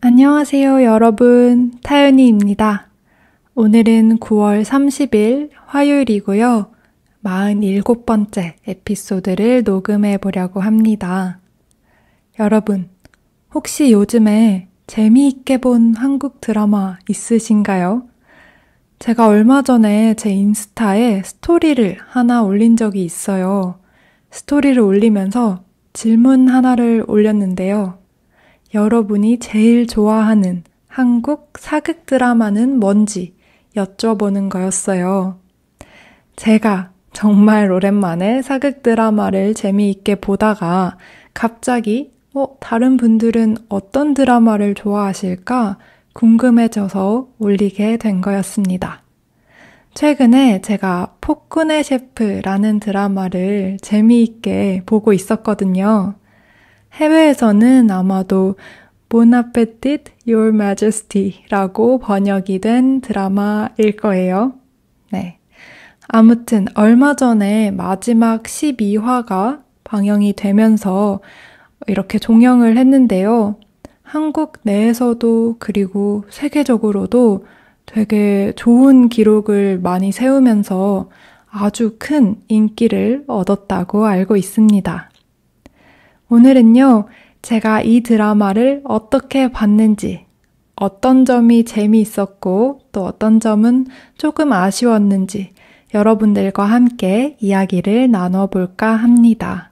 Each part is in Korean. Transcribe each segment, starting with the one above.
안녕하세요, 여러분. 타연이입니다. 오늘은 9월 30일 화요일이고요. 47번째 에피소드를 녹음해 보려고 합니다. 여러분, 혹시 요즘에 재미있게 본 한국 드라마 있으신가요? 제가 얼마 전에 제 인스타에 스토리를 하나 올린 적이 있어요. 스토리를 올리면서 질문 하나를 올렸는데요. 여러분이 제일 좋아하는 한국 사극 드라마는 뭔지 여쭤보는 거였어요. 제가 정말 오랜만에 사극 드라마를 재미있게 보다가 갑자기 다른 분들은 어떤 드라마를 좋아하실까 궁금해져서 올리게 된 거였습니다. 최근에 제가 폭군의 셰프라는 드라마를 재미있게 보고 있었거든요. 해외에서는 아마도 Bon Appetit, Your Majesty라고 번역이 된 드라마일 거예요. 네. 아무튼 얼마 전에 마지막 12화가 방영이 되면서 이렇게 종영을 했는데요. 한국 내에서도 그리고 세계적으로도 되게 좋은 기록을 많이 세우면서 아주 큰 인기를 얻었다고 알고 있습니다. 오늘은요, 제가 이 드라마를 어떻게 봤는지, 어떤 점이 재미있었고 또 어떤 점은 조금 아쉬웠는지 여러분들과 함께 이야기를 나눠볼까 합니다.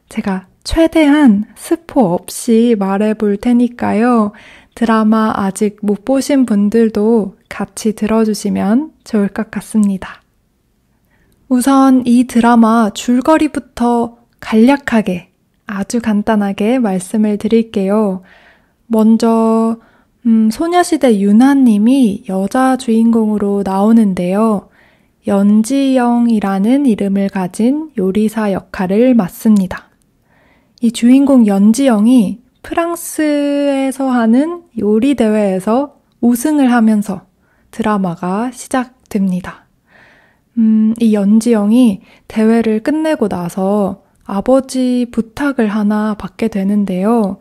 제가 최대한 스포 없이 말해볼 테니까요. 드라마 아직 못 보신 분들도 같이 들어주시면 좋을 것 같습니다. 우선 이 드라마 줄거리부터 간략하게 아주 간단하게 말씀을 드릴게요. 먼저 소녀시대 유나님이 여자 주인공으로 나오는데요. 연지영이라는 이름을 가진 요리사 역할을 맡습니다. 이 주인공 연지영이 프랑스에서 하는 요리 대회에서 우승을 하면서 드라마가 시작됩니다. 이 연지영이 대회를 끝내고 나서 아버지 부탁을 하나 받게 되는데요.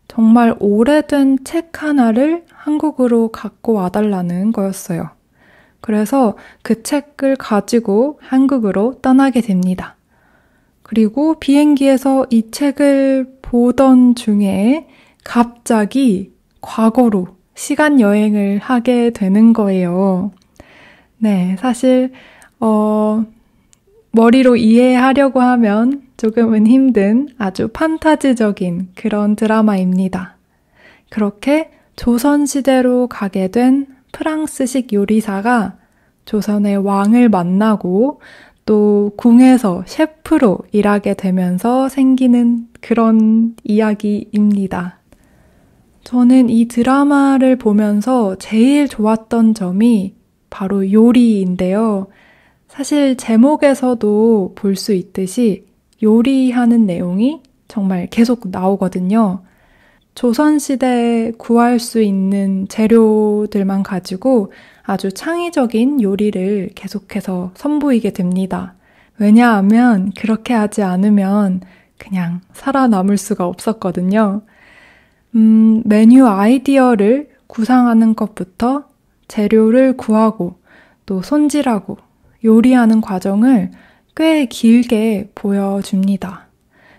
정말 오래된 책 하나를 한국으로 갖고 와달라는 거였어요. 그래서 그 책을 가지고 한국으로 떠나게 됩니다. 그리고 비행기에서 이 책을 보던 중에 갑자기 과거로 시간 여행을 하게 되는 거예요. 네, 사실 머리로 이해하려고 하면 조금은 힘든 아주 판타지적인 그런 드라마입니다. 그렇게 조선시대로 가게 된 프랑스식 요리사가 조선의 왕을 만나고 또 궁에서 셰프로 일하게 되면서 생기는 그런 이야기입니다. 저는 이 드라마를 보면서 제일 좋았던 점이 바로 요리인데요. 사실 제목에서도 볼 수 있듯이 요리하는 내용이 정말 계속 나오거든요. 조선시대에 구할 수 있는 재료들만 가지고 아주 창의적인 요리를 계속해서 선보이게 됩니다. 왜냐하면 그렇게 하지 않으면 그냥 살아남을 수가 없었거든요. 메뉴 아이디어를 구상하는 것부터 재료를 구하고 또 손질하고 요리하는 과정을 꽤 길게 보여줍니다.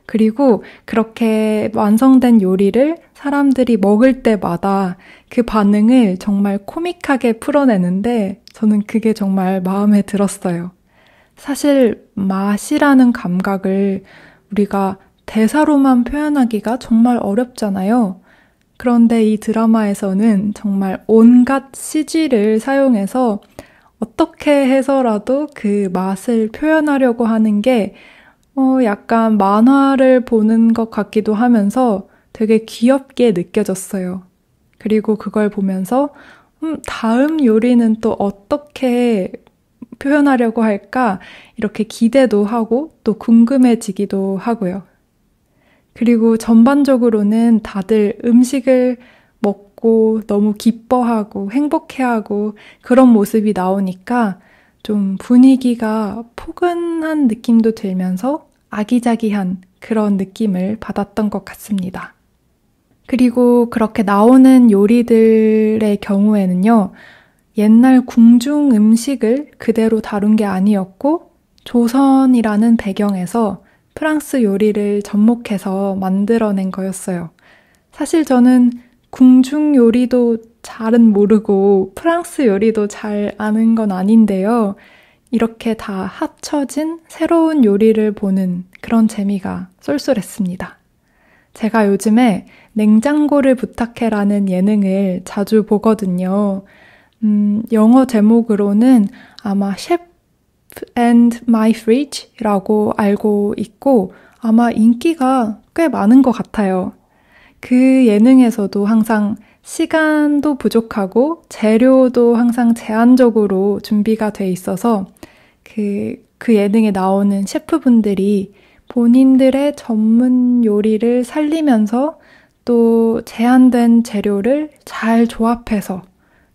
그리고 그렇게 완성된 요리를 사람들이 먹을 때마다 그 반응을 정말 코믹하게 풀어내는데 저는 그게 정말 마음에 들었어요. 사실 맛이라는 감각을 우리가 대사로만 표현하기가 정말 어렵잖아요. 그런데 이 드라마에서는 정말 온갖 CG를 사용해서 어떻게 해서라도 그 맛을 표현하려고 하는 게 약간 만화를 보는 것 같기도 하면서 되게 귀엽게 느껴졌어요. 그리고 그걸 보면서 다음 요리는 또 어떻게 표현하려고 할까 이렇게 기대도 하고 또 궁금해지기도 하고요. 그리고 전반적으로는 다들 음식을 먹고 너무 기뻐하고 행복해하고 그런 모습이 나오니까 좀 분위기가 포근한 느낌도 들면서 아기자기한 그런 느낌을 받았던 것 같습니다. 그리고 그렇게 나오는 요리들의 경우에는요, 옛날 궁중 음식을 그대로 다룬 게 아니었고, 조선이라는 배경에서 프랑스 요리를 접목해서 만들어낸 거였어요. 사실 저는 궁중 요리도 잘은 모르고 프랑스 요리도 잘 아는 건 아닌데요. 이렇게 다 합쳐진 새로운 요리를 보는 그런 재미가 쏠쏠했습니다. 제가 요즘에 냉장고를 부탁해라는 예능을 자주 보거든요. 영어 제목으로는 아마 Chef and My Fridge라고 알고 있고 아마 인기가 꽤 많은 것 같아요. 그 예능에서도 항상 시간도 부족하고 재료도 항상 제한적으로 준비가 돼 있어서 그 예능에 나오는 셰프분들이 본인들의 전문 요리를 살리면서 또 제한된 재료를 잘 조합해서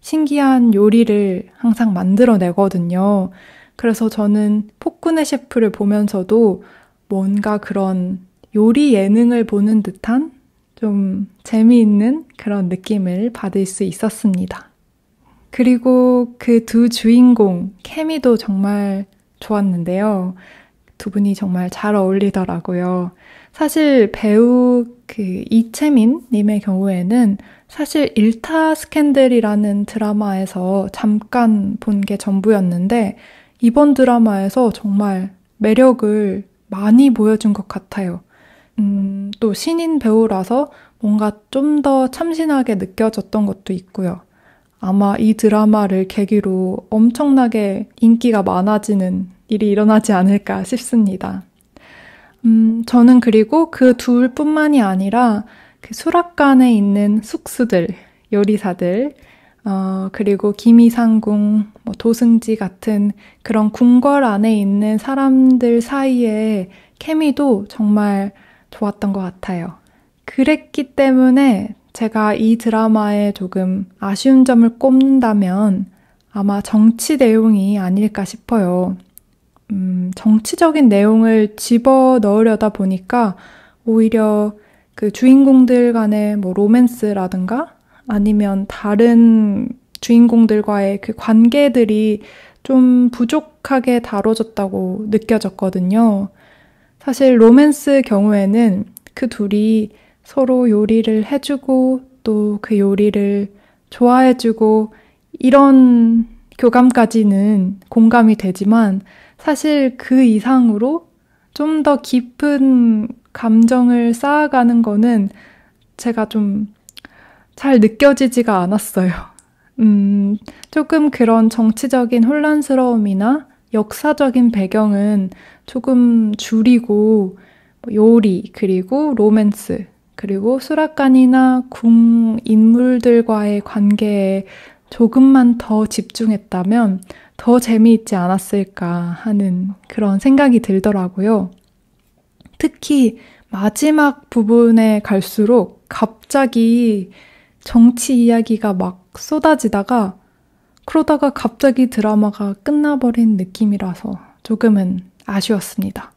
신기한 요리를 항상 만들어내거든요. 그래서 저는 폭군의 셰프를 보면서도 뭔가 그런 요리 예능을 보는 듯한 좀 재미있는 그런 느낌을 받을 수 있었습니다. 그리고 그 두 주인공 케미도 정말 좋았는데요. 두 분이 정말 잘 어울리더라고요. 사실 배우 이채민 님의 경우에는 사실 일타 스캔들이라는 드라마에서 잠깐 본 게 전부였는데 이번 드라마에서 정말 매력을 많이 보여준 것 같아요. 또 신인 배우라서 뭔가 좀 더 참신하게 느껴졌던 것도 있고요. 아마 이 드라마를 계기로 엄청나게 인기가 많아지는 일이 일어나지 않을까 싶습니다. 저는 그리고 그 둘뿐만이 아니라 그 수락관에 있는 숙수들, 요리사들, 그리고 기미상궁, 도승지 같은 그런 궁궐 안에 있는 사람들 사이의 케미도 정말 좋았던 것 같아요. 그랬기 때문에 제가 이 드라마에 조금 아쉬운 점을 꼽는다면 아마 정치 내용이 아닐까 싶어요. 정치적인 내용을 집어 넣으려다 보니까 오히려 그 주인공들 간의 로맨스라든가 아니면 다른 주인공들과의 그 관계들이 좀 부족하게 다뤄졌다고 느껴졌거든요. 사실 로맨스 경우에는 그 둘이 서로 요리를 해주고 또 그 요리를 좋아해주고 이런 교감까지는 공감이 되지만 사실 그 이상으로 좀 더 깊은 감정을 쌓아가는 거는 제가 좀 잘 느껴지지가 않았어요. 조금 그런 정치적인 혼란스러움이나 역사적인 배경은 조금 줄이고 요리, 그리고 로맨스, 그리고 수락관이나 궁 인물들과의 관계에 조금만 더 집중했다면 더 재미있지 않았을까 하는 그런 생각이 들더라고요. 특히 마지막 부분에 갈수록 갑자기 정치 이야기가 막 쏟아지다가 그러다가 갑자기 드라마가 끝나버린 느낌이라서 조금은 아쉬웠습니다.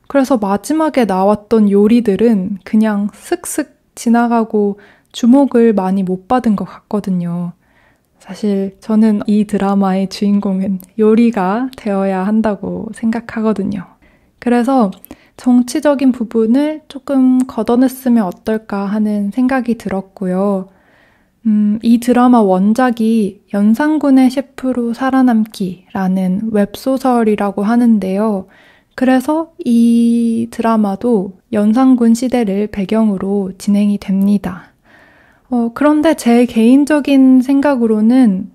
그래서 마지막에 나왔던 요리들은 그냥 슥슥 지나가고 주목을 많이 못 받은 것 같거든요. 사실 저는 이 드라마의 주인공은 요리가 되어야 한다고 생각하거든요. 그래서 정치적인 부분을 조금 걷어냈으면 어떨까 하는 생각이 들었고요. 이 드라마 원작이 연산군의 셰프로 살아남기라는 웹소설이라고 하는데요. 그래서 이 드라마도 연산군 시대를 배경으로 진행이 됩니다. 그런데 제 개인적인 생각으로는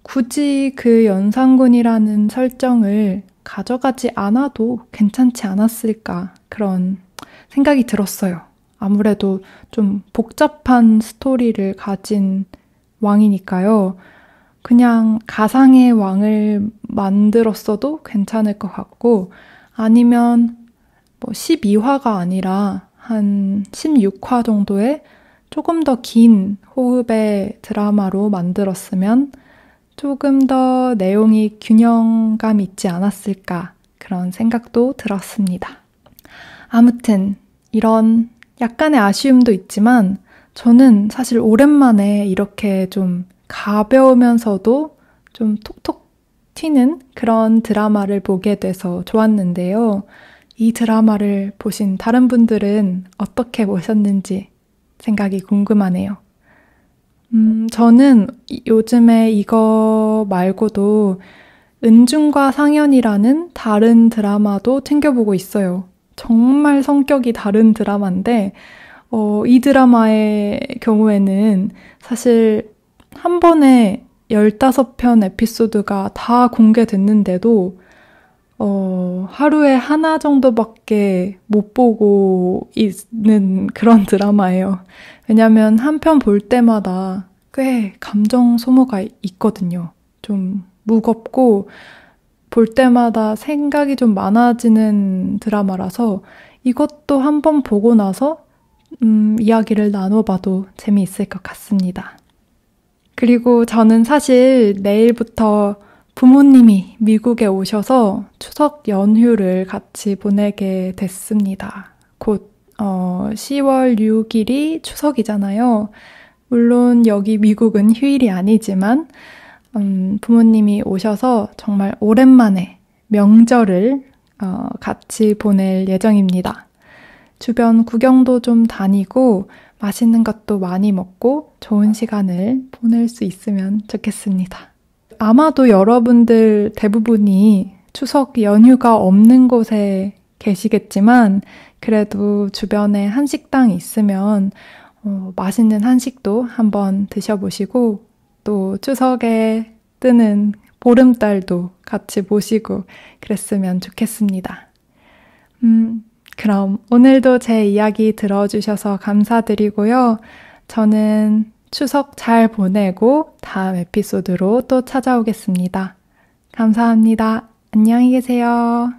굳이 그 연산군이라는 설정을 가져가지 않아도 괜찮지 않았을까 그런 생각이 들었어요. 아무래도 좀 복잡한 스토리를 가진 왕이니까요. 그냥 가상의 왕을 만들었어도 괜찮을 것 같고 아니면 12화가 아니라 한 16화 정도의 조금 더 긴 호흡의 드라마로 만들었으면 조금 더 내용이 균형감 있지 않았을까 그런 생각도 들었습니다. 아무튼 이런 약간의 아쉬움도 있지만 저는 사실 오랜만에 이렇게 좀 가벼우면서도 좀 톡톡 튀는 그런 드라마를 보게 돼서 좋았는데요. 이 드라마를 보신 다른 분들은 어떻게 보셨는지 생각이 궁금하네요. 저는 요즘에 이거 말고도 은중과 상연이라는 다른 드라마도 챙겨보고 있어요. 정말 성격이 다른 드라마인데, 이 드라마의 경우에는 사실 한 번에 15편 에피소드가 다 공개됐는데도, 하루에 하나 정도밖에 못 보고 있는 그런 드라마예요. 왜냐면 한 편 볼 때마다 꽤 감정 소모가 있거든요. 좀 무겁고 볼 때마다 생각이 좀 많아지는 드라마라서 이것도 한 번 보고 나서 이야기를 나눠봐도 재미있을 것 같습니다. 그리고 저는 사실 내일부터 부모님이 미국에 오셔서 추석 연휴를 같이 보내게 됐습니다. 곧 10월 6일이 추석이잖아요. 물론 여기 미국은 휴일이 아니지만 부모님이 오셔서 정말 오랜만에 명절을 같이 보낼 예정입니다. 주변 구경도 좀 다니고 맛있는 것도 많이 먹고 좋은 시간을 보낼 수 있으면 좋겠습니다. 아마도 여러분들 대부분이 추석 연휴가 없는 곳에 계시겠지만 그래도 주변에 한식당 있으면 맛있는 한식도 한번 드셔보시고 또 추석에 뜨는 보름달도 같이 보시고 그랬으면 좋겠습니다. 그럼 오늘도 제 이야기 들어주셔서 감사드리고요. 저는 추석 잘 보내고 다음 에피소드로 또 찾아오겠습니다. 감사합니다. 안녕히 계세요.